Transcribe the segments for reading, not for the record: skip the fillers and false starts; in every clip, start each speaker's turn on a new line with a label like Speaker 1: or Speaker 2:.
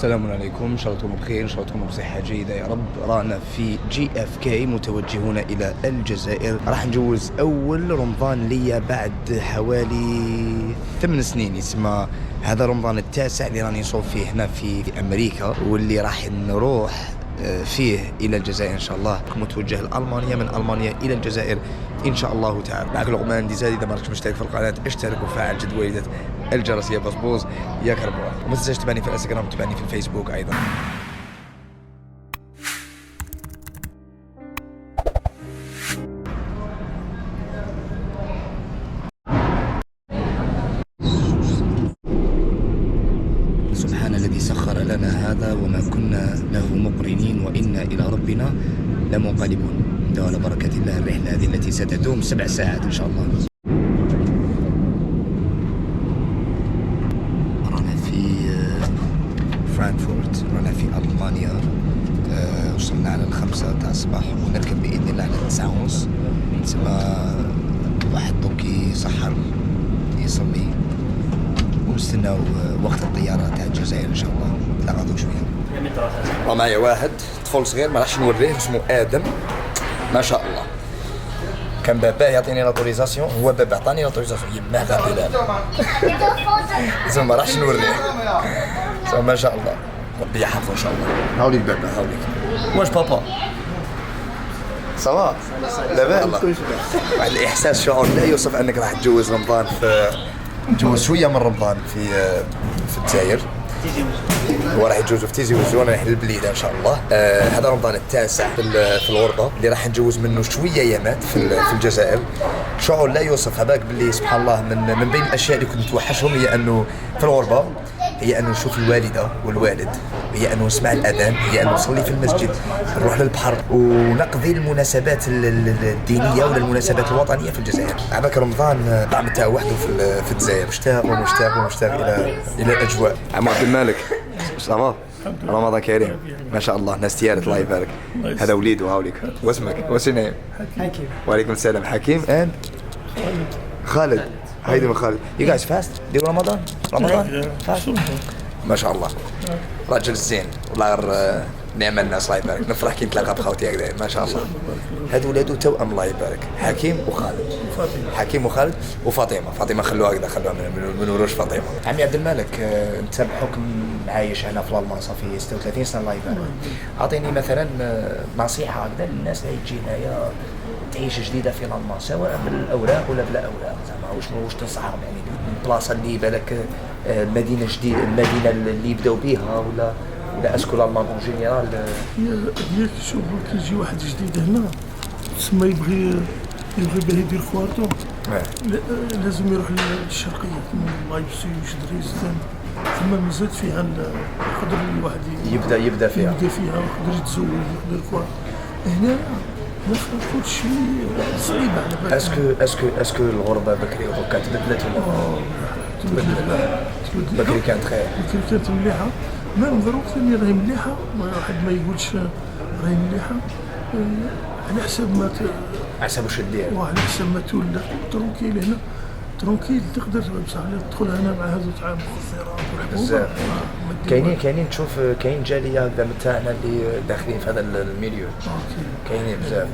Speaker 1: السلام عليكم، ان شاء الله تكونوا بخير، ان شاء الله تكونوا بصحه جيده يا رب. رانا في JFK متوجهون الى الجزائر. راح نجوز اول رمضان ليا بعد حوالي 8 سنين. يسمى هذا رمضان التاسع اللي راني نصوم فيه هنا في امريكا، واللي راح نروح فيه الى الجزائر ان شاء الله. متوجه لالمانيا، من المانيا الى الجزائر ان شاء الله تعالى. معك لقمان ديزاد. اذا ما راكش مشترك في القناه اشترك وفعل جرس الجرس يا بصبوز يا كربوع. وما تنساش تبعني في الانستغرام وتبعني في الفيسبوك ايضا. سبحان الذي سخر لنا هذا وما كنا له مقرنين وإنا إلى ربنا لمنقلبون. دوال بركة الله الرحلة هذه التي ستدوم 7 ساعات إن شاء الله. رانا في فرانكفورت، رانا في ألمانيا. وصلنا على 5 تاع الصباح ونركب بإذن الله على 9:30. تسمى واحد دوكي يسحر يصلي ونستناو وقت الطيارة تاع الجزائر ان شاء الله. نتلاقاو شويه. ومعايا واحد طفل صغير ما راحش نوريه، اسمه ادم ما شاء الله. كان باباه يعطيني لاتوريزاسيون، هو بابا عطاني لاتوريزاسيون يماه بلال زعما ما راحش نوريه. ما شاء الله ربي يحفظه ان شاء الله. هاوليك بابا هاوليك. واش بابا صافا لاباس؟ واحد الاحساس شعور لا يوصف انك راح تجوز رمضان في جوز شويه من رمضان في الجزائر. هو راح يتجوزوا في تيزي وزونا رايح للبليده ان شاء الله. هذا رمضان التاسع في الغربه اللي راح نجوز منه شويه ايامات في الجزائر. شعور لا يوصف. هذاك باللي سبحان الله من بين الاشياء اللي كنت توحشهم هي انه في الغربه هي انه نشوف الوالده والوالد، هي انه نسمع الاذان، هي انه نصلي في المسجد، نروح للبحر ونقضي المناسبات الدينيه ولا المناسبات الوطنيه في الجزائر. هذاك رمضان طعم تاعو وحده في الجزائر. مشتاق الى الاجواء. عم عبد المالك صافا؟ رمضان كريم ما شاء الله. ناس تيارت الله يبارك. هذا وليد وهاوليك. واسمك؟ واتس يور نيم؟ حكيم. وعليكم السلام. حكيم and خالد. هيدي من خالد. You guys fast؟ ديروا رمضان فاست ما شاء الله. رجل زين والله غير نعم الناس الله يبارك. نفرح كي نتلاقى بخوتي هكذا ما شاء الله. هادو ولادو توأم الله يبارك. حكيم وخالد. حكيم وخالد وفاطمه. فاطمه خلوها هكذا، خلوها من وروش فاطمه. عمي عبد الملك، انت بحكم عايش هنا في المان صافي 36 سنه الله يبارك، اعطيني مثلا نصيحه هكذا للناس اللي تجي هنايا تعيش جديده في المان، سواء بالاوراق ولا بلا اوراق. زعما واش تنصحهم يعني البلاصه اللي بالك مدينه جديده، المدينه اللي يبداو بها ولا اسكو الالمان اون جينيرال؟
Speaker 2: ياك شوف كيجي واحد جديد هنا تسمى يبغي باه يدير كوارتو، لازم يروح للشرقيه لايبسي وشدريزتان. ثم مازال فيها يقدر الواحد
Speaker 1: يبدا فيها
Speaker 2: ويقدر يتزوج يقدر كوارتو. هنا كل شيء صعيب على بالك.
Speaker 1: اسكو الغربه بكري دوكا تبدلت ولا بكري كانت خير؟
Speaker 2: بكري كانت مليحه، ما مضروب ثاني راهي مليحه. واحد ما يقولش راهي مليحه على حسب ما
Speaker 1: حسب واش دير
Speaker 2: وعلى حسب ما تولى ترونكيل. هنا ترونكيل تقدر بصح تدخل هنا مع هذو تاع المخدرات والحبوب.
Speaker 1: كاينين تشوف كاين جاليه هكذا تاعنا اللي داخلين في هذا الميليو. كاينين بزاف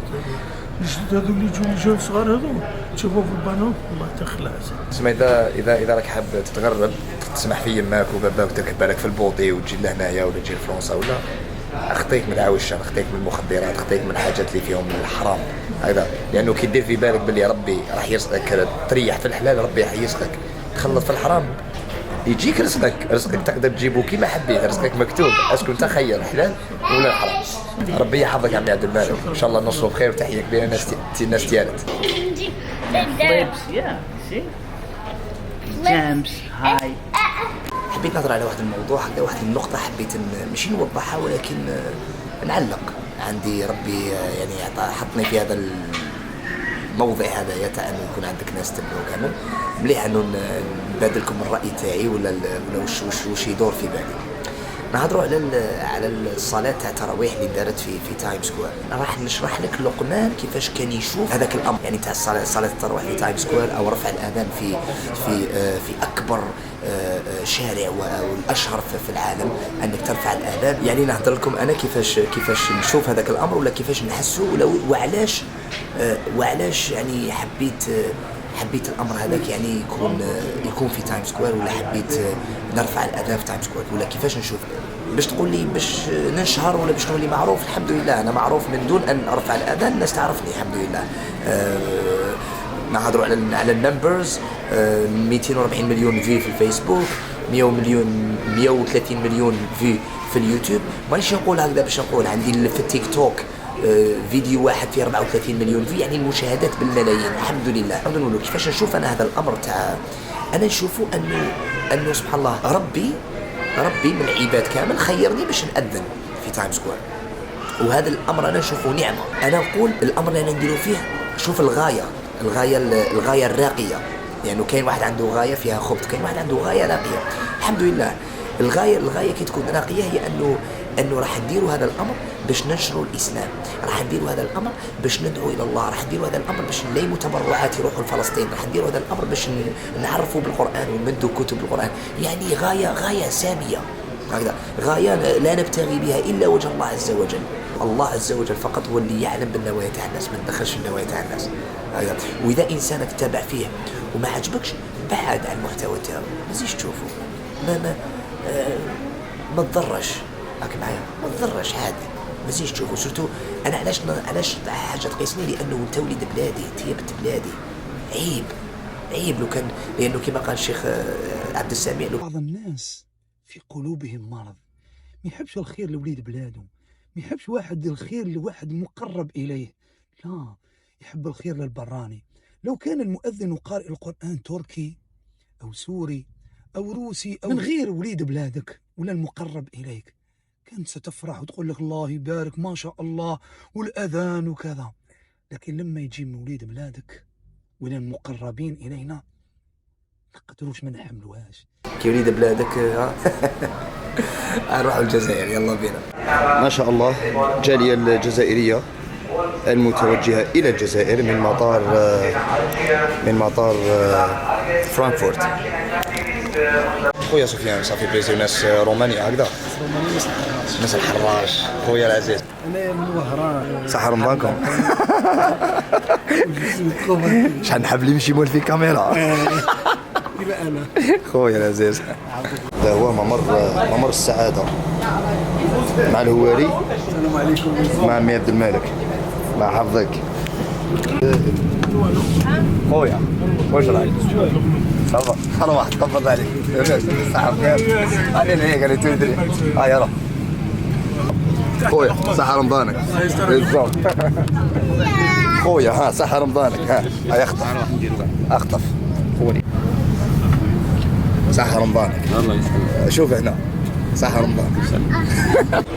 Speaker 2: هذو اللي يجوا صغار هذو تشوفوا في البانون والله تخلع.
Speaker 1: تسمى اذا راك حاب تتغرب تسمح في يماك وباباك تركب بالك في البوطي وتجي لهنايا ولا تجي لفرنسا ولا اخطيك من العويشه، اخطيك من المخدرات، اخطيك من الحاجات اللي فيهم الحرام هذا. لانه كي دير في بالك باللي ربي راح يرزقك تريح في الحلال، ربي راح يرزقك تخلط في الحرام يجيك رزقك تقدر تجيبه كيما حبيت. رزقك مكتوب، اسكو انت خير الحلال ولا الحرام. ربي يحفظك عمي عبد المالك، ان شاء الله نوصلوا بخير وتحيه كبيره الناس ديالت. حبيت نهضر على واحد الموضوع هكذا، واحد النقطة حبيت ماشي نوضحها ولكن نعلق. عندي ربي يعني حطني في هذا الموضع هذا تاع انه يكون عندك ناس تبعوك. كامل مليح انه نبادلكم الرأي تاعي ولا وش يدور في بالي. نهضروا على الصلاه تاع التراويح اللي دارت في تايم سكوير. راح نشرح لك لقمان كيفاش كان يشوف هذاك الامر، يعني تاع صلاه التراويح في تايم سكوير او رفع الاذان في اكبر شارع والاشهر في العالم انك ترفع الاذان. يعني نهضر لكم انا كيفاش نشوف هذاك الامر ولا كيفاش نحسه وعلاش يعني حبيت الامر هذاك يعني يكون في تايم سكوير، ولا حبيت نرفع الاذان في تايم سكوير، ولا كيفاش نشوف. باش تقول لي باش ننشهر ولا باش تقول لي معروف، الحمد لله انا معروف من دون ان ارفع الاذان، الناس تعرفني الحمد لله. نهضروا على النمبرز، 240 مليون في الفيسبوك، 130 مليون في اليوتيوب. مانيش نقول هكذا باش نقول عندي في التيك توك فيديو واحد فيه 34 مليون في، يعني المشاهدات بالملايين الحمد لله. نقول كيفاش نشوف انا هذا الامر تاع انا نشوفه انه سبحان الله ربي من العباد كامل خيرني باش نأذن في تايم سكوير، وهذا الامر انا نشوفه نعمه. انا نقول الامر اللي انا نديرو فيه شوف الغايه الراقيه، يعني كاين واحد عنده غايه فيها خبط، كاين واحد عنده غايه راقيه. الحمد لله الغايه كي تكون راقيه هي انه راح نديروا هذا الامر باش ننشروا الاسلام، راح نديروا هذا الامر باش ندعو الى الله، راح نديروا هذا الامر باش نليموا تبرعات يروحوا لفلسطين، راح نديروا هذا الامر باش نعرفوا بالقران ونمدوا كتب القران. يعني غايه ساميه هكذا، غايه لا نبتغي بها الا وجه الله عز وجل. الله عز وجل فقط هو اللي يعلم بالنوايا تاع الناس، ما ندخلش النوايا تاع الناس هكذا. واذا انسانك تابع فيه وما عجبكش بعد عن المحتوى تاعو، ما تزيدش تشوفه، ما تضرش هاك معايا، ما تضرش عادي، ما تزيدش تشوفه. سورتو انا علاش حاجه تقيسني، لانه انت وليد بلادي، انت بنت بلادي. عيب لو كان، لانه كما قال الشيخ عبد السميع،
Speaker 3: بعض الناس في قلوبهم مرض، ما يحبش الخير لوليد بلاده، ما يحبش واحد الخير لواحد مقرب اليه، لا يحب الخير للبراني. لو كان المؤذن وقارئ القرآن تركي او سوري او روسي او من غير وليد بلادك ولا المقرب اليك، كنت ستفرح وتقول لك الله يبارك ما شاء الله والاذان وكذا. لكن لما يجي من وليد بلادك ولا المقربين الينا ما قدروش ما نحملوهاش.
Speaker 1: كي وليد بلادك نروح الجزائر، يلا بينا.
Speaker 4: ما شاء الله الجالية الجزائرية المتوجهة إلى الجزائر من مطار فرانكفورت. خويا سفيان صافي بليزير، ناس رومانيا هكذا، ناس الحراش. خويا العزيز
Speaker 2: انا من وهران،
Speaker 4: صحة رمضانكم. شحال نحب لي نمشي مول في كاميرا.
Speaker 2: كيما انا
Speaker 4: خويا العزيز. هذا هو ممر السعادة مع الهواري.
Speaker 2: السلام عليكم.
Speaker 4: مع عمي عبد الملك، الله يحفظك. خويا واش رايك؟ صافا الله تفضل عليك. صحة بخير. علينا هيك اللي تدري. يلا خويا صحة رمضانك. بالضبط خويا، صحة رمضانك. هاي اخطف خويا، صحة رمضانك. الله يسلمك. شوف هنا صحة رمضانك.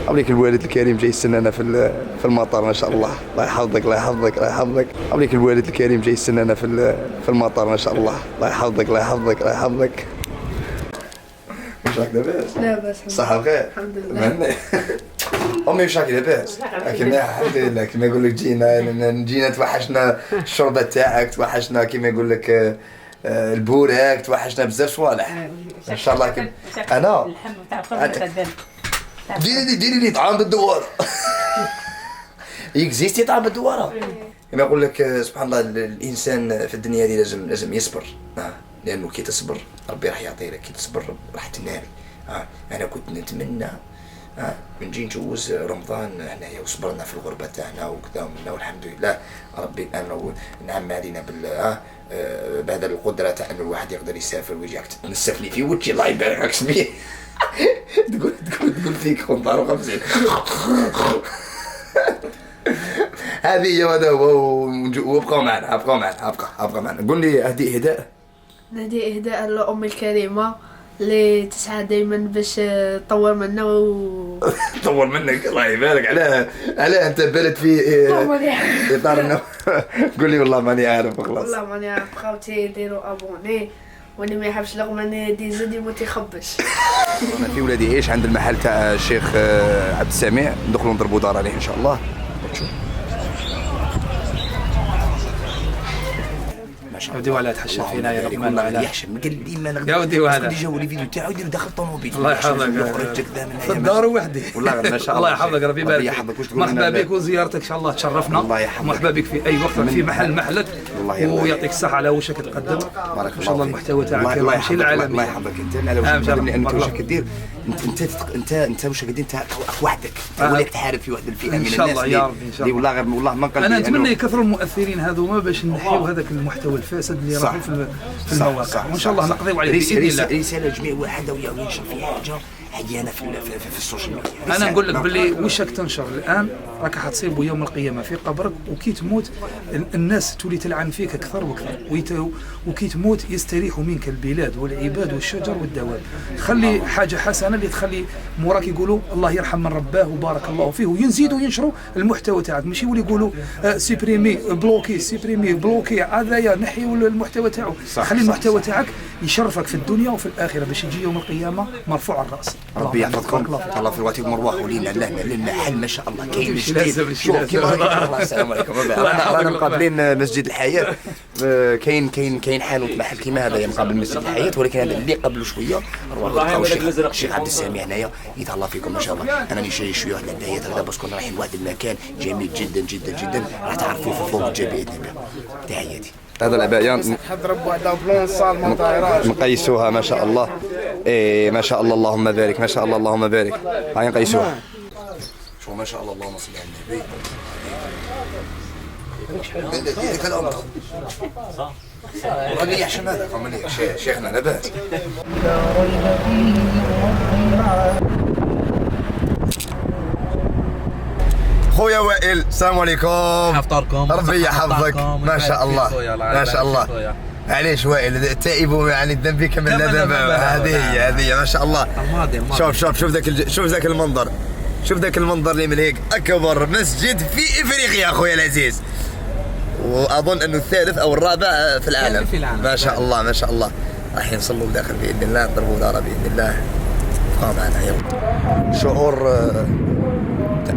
Speaker 4: أبليك الوالد الكريم جاي يستنانا في المطار ما شاء الله. الله يحفظك الله يحفظك الله يحفظك. أبليك الوالد الكريم جاي يستنانا في المطار ما شاء الله. الله يحفظك الله يحفظك الله يحفظك. واش راك لاباس؟
Speaker 5: لاباس
Speaker 4: صحة بخير
Speaker 5: الحمد لله.
Speaker 4: أمي واش راك لاباس؟ لكن الحمد لله كيما يقول لك جينا توحشنا الشربة تاعك، توحشنا كيما يقول لك البوراك، توحشنا بزاف صوالح. ان شاء الله كيما انا ديري لي طعام بالدواره. يكزيستي طعام بالدواره. كما يقول لك سبحان الله الانسان في الدنيا هذه لازم يصبر، لانه كي تصبر ربي راح يعطي لك، كي تصبر راح تنال. انا كنت نتمنى نجي نجوز رمضان هنايا وصبرنا في الغربه تاعنا وكذا ومنا، والحمد لله ربي نعم علينا بهذا القدره تاع انه الواحد يقدر يسافر ويجيك تتنسف لي في وجهي الله يبارك لك سميه. تقول فيك خنطار وخمسين. هذه هي هذا هو. وابقوا معنا قول لي اهدي اهداء.
Speaker 5: نهدي اهداء لأمي الكريمه اللي تسعى دائما باش تطور منا
Speaker 4: طور منك الله يبارك. علاه انت بلد في اطار انه قول لي والله ماني عارف خلاص.
Speaker 5: والله ماني عارف. خوتي ديروا ابوني واللي ما يحبش لقمه يزيد يموت يخبش.
Speaker 1: انا في ولادي يعيش عند المحل تاع الشيخ عبد السميع، ندخلوا نضربوا دار عليه ان شاء الله.
Speaker 6: يا ودي ولا تحشم فينا يا لقمان
Speaker 1: والله يحشم قال لي ما
Speaker 6: يا ودي وهذا
Speaker 1: اللي جاوا لي فيديو تاعو يدير داخل الطوموبيل.
Speaker 6: الله يحفظك في الدار وحدي.
Speaker 1: والله ما شاء الله.
Speaker 6: الله يحفظك ربي يبارك فيك. مرحبا بك وزيارتك ان شاء الله تشرفنا.
Speaker 1: الله يحفظك.
Speaker 6: مرحبا بك في اي وقت في محلك. ويعطيك الصحه على وشك تقدم.
Speaker 1: بارك
Speaker 6: ان شاء الله المحتوى تاعك يمشي للعالميه.
Speaker 1: الله يحفظك انت واش كدير انت واش كدير انت وحدك وليك تحارب في واحد الفئه من الناس.
Speaker 6: ان شاء الله يا ربي ان شاء الله.
Speaker 1: والله والله ما قلبي
Speaker 6: انا نتمنى يكثروا المؤثرين هذوما باش نحيوا هذاك المحتوى الفاسد اللي راهو في المواقع، وان شاء الله نقضيو عليه باذن الله.
Speaker 1: رساله جميع واحد وينشر في حاجه عيانه في السوشيال ميديا.
Speaker 6: انا نقول لك باللي وشك تنشر الان راك حتصيبوا يوم القيامه في قبرك، وكي تموت الناس تولي تلعن فيك اكثر واكثر، وكي تموت يستريح منك البلاد والعباد والشجر والدواب. خلي حاجه حسنه اللي تخلي موراك يقولوا الله يرحم من رباه وبارك الله فيه، ويزيدوا ينشروا المحتوى تاعك، ماشي يولي يقولوا سيبريمي بلوكي سيبريمي بلوكي هذايا نحيوا المحتوى تاعو. خلي المحتوى تاعك يشرفك في الدنيا وفي الاخره باش يجي يوم القيامه مرفوع الراس.
Speaker 1: ربي يحفظكم. الله في رواتب مرواح ولينا للمحل ما شاء الله كاين
Speaker 6: لازم
Speaker 1: السلام عليكم. رانا مقابلين مسجد الحياة. كاين حانوت محل كيما هذا مقابل مسجد الحياة، ولكن هذا اللي قبل شويه روحوا الشيخ عبد السميع هنايا يتهلا فيكم ما شاء الله. انا نشري شويه على الداية هذا باسكو رايحين لواحد المكان جميل جدا جدا جدا، راح تعرفوه في فوق الجبل باذن الله. تحياتي. هذا العباية
Speaker 2: حضرب واحد بلون صال ما طايراش
Speaker 1: نقيسوها ما شاء الله. إيه ما شاء الله اللهم بارك، ما شاء الله اللهم بارك. هاي نقيسوها. شو ما شاء الله اللهم صل على النبي. كلام والله يحشم هذا قام شيخنا لا باس. خويا وائل السلام عليكم.
Speaker 7: افطاركم
Speaker 1: ربي يحفظك. ما شاء الله ما شاء الله. معليش وائل التائب يعني الذنب كمن لا ذنب. هذه ما شاء الله. شوف ذاك المنظر. شوف ذاك المنظر اللي من هيك اكبر مسجد في افريقيا اخويا العزيز، واظن انه الثالث او الرابع في العالم. ما شاء الله ما شاء الله. راح نصلوا داخل باذن الله، نضربوا دارة باذن الله. ابقى معنا يلا. شعور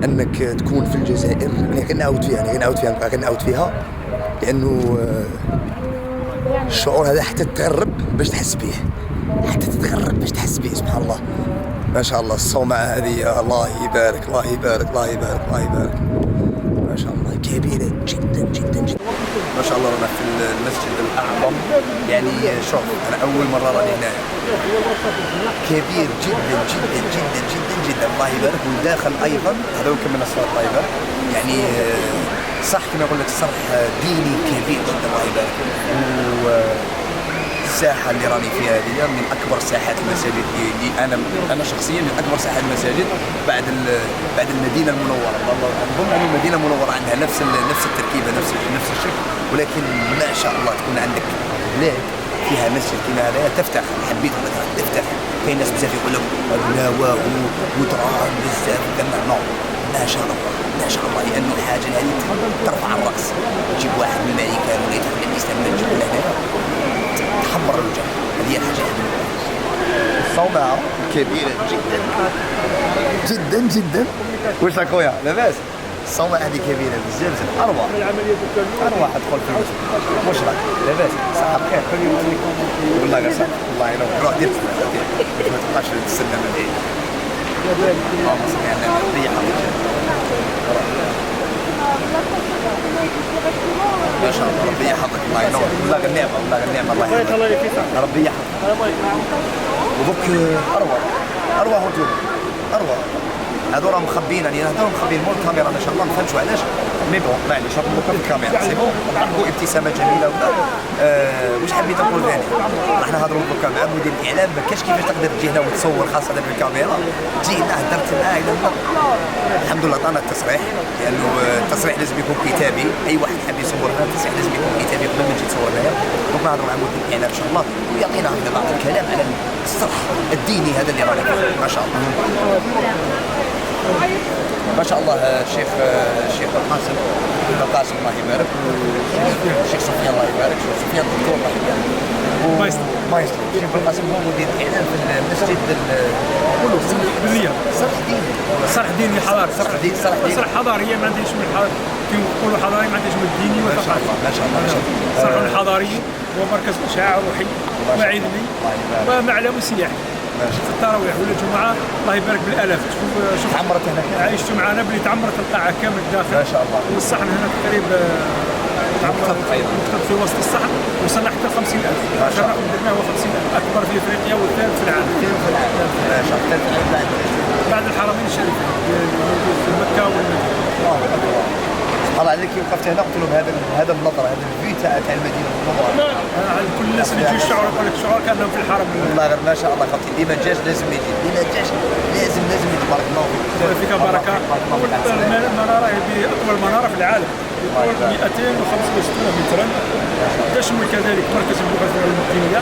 Speaker 1: انك تكون في الجزائر كنعاود فيها لانه الشعور هذا حتى تتغرب باش تحس به، سبحان الله. ما شاء الله الصومعة هذه الله يبارك الله يبارك الله يبارك الله يبارك. ما شاء الله كبيرة جدا جدا جدا. ما شاء الله رانا في المسجد الأعظم، يعني شوف أنا أول مرة راني هنا. كبير جدا جدا جدا جدا جدا الله يبارك. والداخل أيضا هذا يكمل الصلاة الله يبارك، يعني صح كما يقول لك صرح ديني كبير جدا الله يبارك. الساحة اللي راني فيها هذه من أكبر ساحات المساجد اللي أنا شخصيا من أكبر ساحات المساجد بعد المدينة المنورة. والله أظن أن المدينة المنورة عندها نفس التركيبة نفس الشكل، ولكن ما شاء الله تكون عندك بلاد فيها مسجد كما هذا تفتخر. حبيت مثلا تفتخر. كاين ناس بزاف يقول لك نواه وتران بزاف نو ما شاء الله ما شاء الله، لأنه الحاجة هذه ترفع الرأس. تجيب واحد من الأمريكان ولا يدخل الإسلام من تجيب هنا تحمر الوجه. هذه الحاجة الصومعة كبيرة جدا جدا جدا. واش اخويا لاباس؟ الصومعة هذه كبيرة بزاف أروع أدخل في المسجد. واش راك لاباس؟ صحة بخير والله غير صح. الله ينور. روح دير ما تبقاش تستنى من بعيد. اللهم صل على النبي. ما شاء الله ربي يحفظك الله ينور. والله غير نعمة الله يحفظك ربي يحفظك. ودوك أروع هدوء أروع. هذو راه مخبيين يعني هذو مخبيين مول الكاميرا ما شاء الله. ما فهمتش علاش مي بون معليش نطلبوا في الكاميرا سي بون. نعرفوا ابتسامه جميله ولا واش حبيت نقول ثاني. راح نهضروا دوكا مع مدير الاعلام ما كاش كيفاش تقدر تجي هنا وتصور خاصه في الكاميرا. جينا هدرت معاه الحمد لله عطانا التصريح، لانه التصريح لازم يكون كتابي. اي واحد حاب يصور هنا التصريح لازم يكون كتابي قبل ما تجي تصور هنايا. دونك نهضروا مع مدير الاعلام ان شاء الله ويعطينا هذا بعض الكلام على الصرح الديني هذا اللي رانا فيه. ما شاء الله ما شاء الله. الشيخ القاسم الله يبارك، الشيخ سفيان الله يبارك، سفيان الدكتور الله يبارك. مايسترو الشيخ بالقاسم هو مدير الاعلام في المسجد
Speaker 7: بالرياض. صرح ديني حضاري. صرح حضاري ما عندهاش من كيما نقولوا حضاري ما عندهاش من ديني وثقافي.
Speaker 1: ما شاء الله.
Speaker 7: صرح حضاري ومركز اشعاع روحي وعلمي ومعلم سياحي. في التراويح ولا الجمعه الله يبارك بالالاف. شوف
Speaker 1: عمرت هنا
Speaker 7: عايشتوا معنا بلي تعمرت القاعه كامل داخل.
Speaker 1: ما شاء الله.
Speaker 7: والصحن هنا تقريبا مكتب في وسط الصحن وصلنا حتى 50,000. آخر رقم درناه هو 50,000 اكبر في افريقيا والثالث في العالم.
Speaker 1: ما شاء الله.
Speaker 7: بعد الحرمين الشريفين في مكه والمدينه.
Speaker 1: الله اكبر. سبحان الله عليك وقفت هنا قلت لهم هذا النظره هذا الفيو تاع المدينه المنوره.
Speaker 7: كل الناس اللي يجوا الشعور يقول لك الشعور كانهم في الحرم.
Speaker 1: والله غير ما شاء الله خوتي اللي ما جاش لازم يجي، اللي ما جاش لازم يجي. بارك الله فيك.
Speaker 7: فيك بركه. المناره هي اطول مناره في العالم. طول 265 مترا. تشمل كذلك مركز البحوث العلوم الدينيه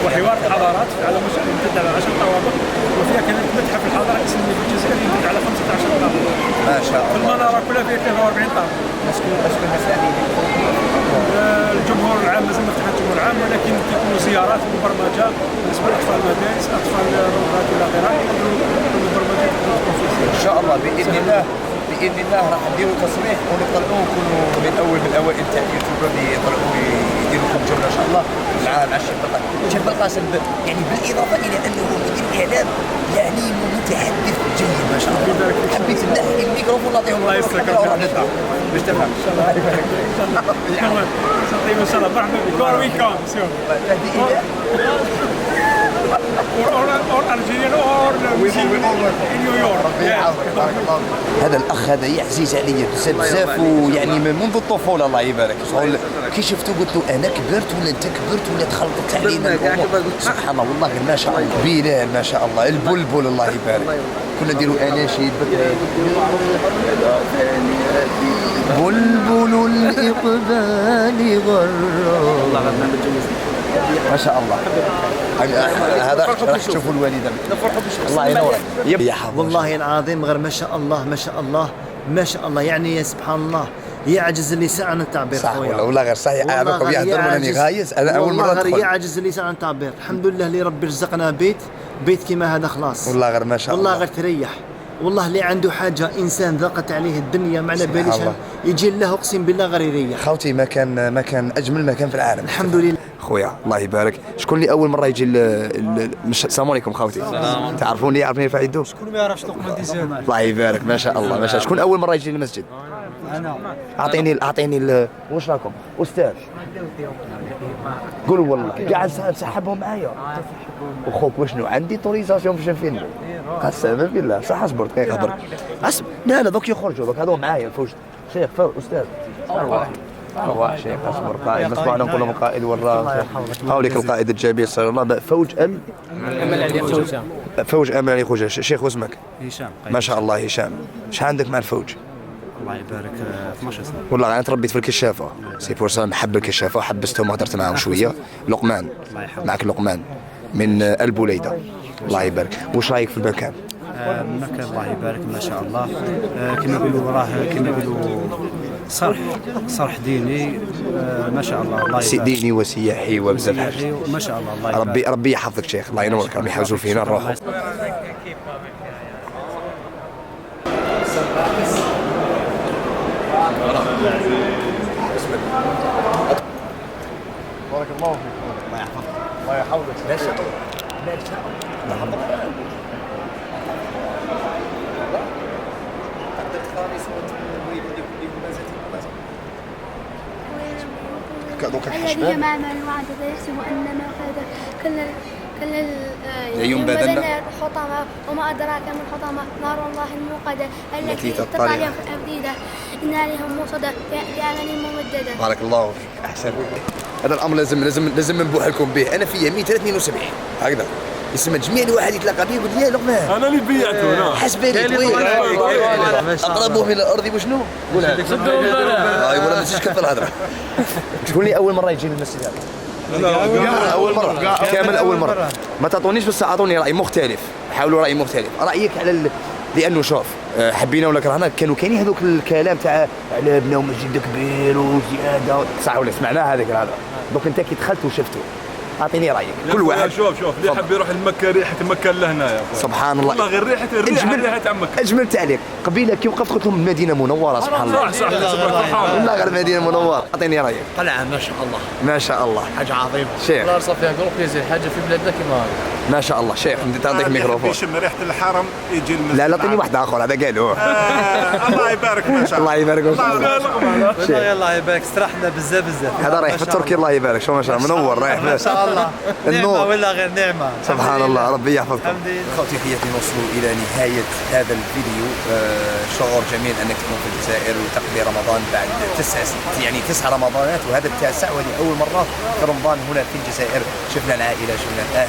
Speaker 7: وحوار الحضارات على يمتد على 10 طوابق، وفيها كذلك متحف الحضاره الاسلاميه في الجزائر يمتد على 15 طابق.
Speaker 1: ما شاء الله.
Speaker 7: المناره كلها فيها 43 طابق.
Speaker 1: شكون الناس اللي
Speaker 7: الجمهور العام مازال ما فتحت الجمهور العام، ولكن تكونوا زيارات مبرمجه بالنسبه لاطفال المدارس، اطفال الروضات الى اخره، مبرمجه
Speaker 1: ان شاء الله باذن الله راح نديروا تصريح ونطلعوا نكونوا من الاوائل تاع اليوتيوب اللي يطلعوا يديروا لكم جوله ان شاء الله مع الشيخ بالقاسم. الشيخ بالقاسم يعني بالاضافه الى انه مدير اعلام يعني متحدث جيد ما شاء الله. حبيت نحي الميكروفون نعطيه
Speaker 7: الله يسترك
Speaker 1: باش تفهم.
Speaker 7: ان شاء الله. ان شاء الله مرحبا بك. وير وي كام سير. or Algerian or in New York.
Speaker 1: هذا الاخ هذا عزيز عليا بزاف ويعني منذ الطفوله الله يبارك. شغل كي شفتو قلت له انا كبرت ولا انت كبرت ولا تخلطت علينا الامور. سبحان الله والله غير ما شاء الله. بلال ما شاء الله البلبل الله يبارك. كنا نديروا اناشيد بلبل الاقبال غرا ما شاء الله. هذا راح تشوفوا الوالده الله ينور.
Speaker 8: والله العظيم غير ما شاء الله ما شاء الله ما شاء الله. يعني سبحان الله يعجز اللسان عن التعبير.
Speaker 1: صح والله غير صحيح. انا بكم يهضر راني غايز انا اول مره ندخل.
Speaker 8: يعجز اللسان عن التعبير. الحمد لله اللي ربي رزقنا بيت كيما هذا خلاص.
Speaker 1: والله غير ما شاء الله.
Speaker 8: والله غير تريح. والله اللي عنده حاجه انسان ضاقت عليه الدنيا ما على باليش يجي له اقسم بالله غير يريح.
Speaker 1: خوتي ما كان اجمل مكان في العالم.
Speaker 8: الحمد لله.
Speaker 1: خويا الله يبارك. شكون اللي اول مره يجي السلام عليكم خوتي. تعرفوني يعرفني فايدو.
Speaker 7: شكون ما يعرفش لقمه ديزان.
Speaker 1: الله يبارك ما شاء الله ما شاء الله. شكون اول مره يجي للمسجد؟
Speaker 7: انا.
Speaker 1: اعطيني واش راكم استاذ؟ قولوا والله قاعد سحبهم معايا. وخوك وشنو عندي طوريزاسيون باش نفيلمو. قسما بالله صح اصبر دقيقه برك. لا دوك يخرجوا دوك هذو معايا الفوج. شيخ استاذ ارواح شيخ اصبر قائد نسمع نقول لهم القائد والراس. هاوليك القائد الجبيل صلى الله عليه فوج امل علي خوجه. فوج امل علي خوجه. شيخ واسمك؟
Speaker 9: هشام.
Speaker 1: ما شاء الله هشام. شحال عندك مع الفوج؟
Speaker 9: الله يبارك 12 سنه.
Speaker 1: والله انا تربيت في الكشافه سي بور سا نحب الكشافه وحبستهم وهضرت معاهم شويه. لقمان معك لقمان من البوليده الله يبارك. واش رايك في المكان؟
Speaker 9: المكان الله يبارك ما شاء الله. كما يقولوا راه كما يقولوا صرح ديني ما شاء الله. الله يبارك.
Speaker 1: ديني وسياحي وبزاف حاجات
Speaker 9: ما شاء الله. الله يبارك.
Speaker 1: ربي يحفظك شيخ الله ينورك. ربي يحوزوا فينا نروحوا. بارك الله فيك. الله يحفظك. الله يحفظك. ما شاء الله. ما شاء الله.
Speaker 10: الذي يعمل وعد يحسب أنما كل
Speaker 1: يوم بدلنا
Speaker 10: حطمة وما أدراك من حطمة نار الله الموقدة التي تطلع في الأفئدة إنها لهم موصدة في أعلان ممددة.
Speaker 1: بارك الله فيك. أحسن. هذا الأمر لازم نبوح لكم به. أنا في 172 هكذا يسمى جميع الواحد يتلاقى به يقول لي يا لقمان
Speaker 11: انا اللي بيعته انا
Speaker 1: حسبي لي طويل اقربوه من الارض وشنو؟ قولها
Speaker 11: سدوا البلاء.
Speaker 1: اي ولا ما تزيدش كثر الهضره. تقول لي اول مره يجي للمسجد هذا؟ اول مره كامل اول مره. ما تعطونيش بس اعطوني راي مختلف. حاولوا راي مختلف. رايك على لانه شوف حبينا ولا كرهنا كانوا كاينين هذوك الكلام تاع على بناو مسجد كبير وزياده صح ولا سمعناه هذاك الهضره. دوك انت كي دخلت وشفته اعطيني رايك كل واحد.
Speaker 11: شوف اللي حاب يروح لمكه ريحه مكه لهنايا
Speaker 1: سبحان الله
Speaker 11: والله غير ريحه ريحه مكه.
Speaker 1: اجمل تعليق قبيله كي وقفت قلت لهم المدينه منوره سبحان الله.
Speaker 11: صح
Speaker 1: والله غير المدينه منوره. اعطيني رايك.
Speaker 12: قلعه ما شاء الله
Speaker 1: ما شاء الله
Speaker 12: حاجه عظيمه.
Speaker 1: شيخ
Speaker 12: الله يرزق فيها قلوب يزيد حاجه في بلادنا كيما هذا.
Speaker 1: ما شاء الله. شيخ انت تعطيك الميكروفون.
Speaker 13: يشم ريحه الحرم يجي المسجد.
Speaker 1: لا اعطيني واحد اخر هذا قالوه.
Speaker 13: الله يبارك ما شاء الله.
Speaker 1: الله يبارك ما شاء الله.
Speaker 12: الله يبارك استرحنا بزاف
Speaker 1: هذا رايح في تركيا الله يبارك شو ما شاء الله منور رايح
Speaker 12: ما شاء الله. نعمه ولا غير نعمه.
Speaker 1: سبحان الله ربي يحفظكم.
Speaker 4: اخوتي حياتي نوصلوا الى نهايه هذا الفيديو. شعور جميل انك تكون في الجزائر وتقضي رمضان بعد 9 رمضانات وهذا التاسع وهذه اول مره في رمضان هنا في الجزائر. شفنا العائله شفنا الاهل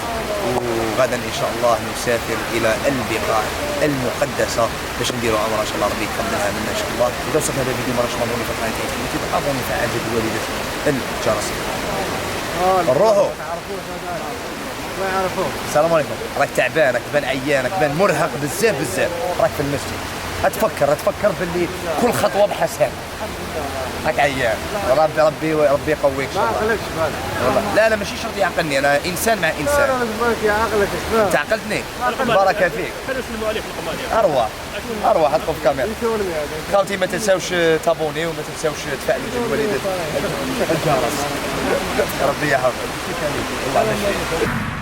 Speaker 4: وغدا ان شاء الله نسافر الى البقاع المقدسه باش نديروا عمره ان شاء الله ربي يقبلها منا ان شاء الله. اذا وصلت هذا الفيديو مره شمروني في قناه يوتيوب اعطوني فعل جد والدة الجرس. روحوا
Speaker 12: ما يعرفوك.
Speaker 1: السلام عليكم. راك تعبان راك تبان عيان راك تبان مرهق بزاف راك في المسجد. اتفكر باللي كل خطوه بحساب. راك عيان ربي يقويك ان شاء الله. والله لا ماشي شرط يعقلني انا انسان مع انسان.
Speaker 12: يعقلك
Speaker 1: انت عقلتني بارك فيك. اروح حطوا في كاميرا. خاوتي ما تنساوش تابوني وما تنساوش تفعلوا الجرس. ربي يحفظك. الله يبارك.